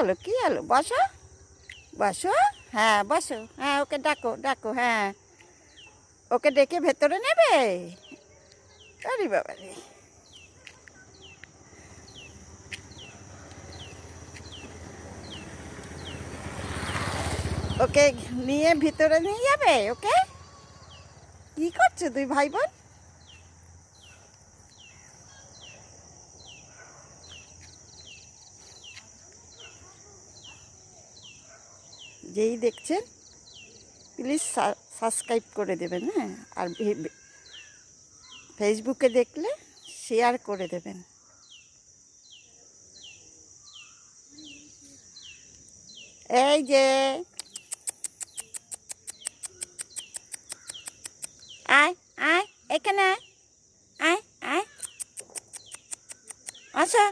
হলো কি হলো? বসো বসো। হ্যাঁ বসো, হ্যাঁ ওকে ডাকো ডাকো, হ্যাঁ ওকে ডেকে ভেতরে নেবে। আরে বাবা রে, ওকে নিয়ে ভিতরে নিয়ে যাবে ওকে? কি করছো তুই ভাই বোন? যেই দেখছেন প্লিজ সাবস্ক্রাইব করে দেবেন, হ্যাঁ, আর ফেসবুকে দেখলে শেয়ার করে দেবেন। এই যে আয় আয়, এখানে আয় আয় আয়, আচ্ছা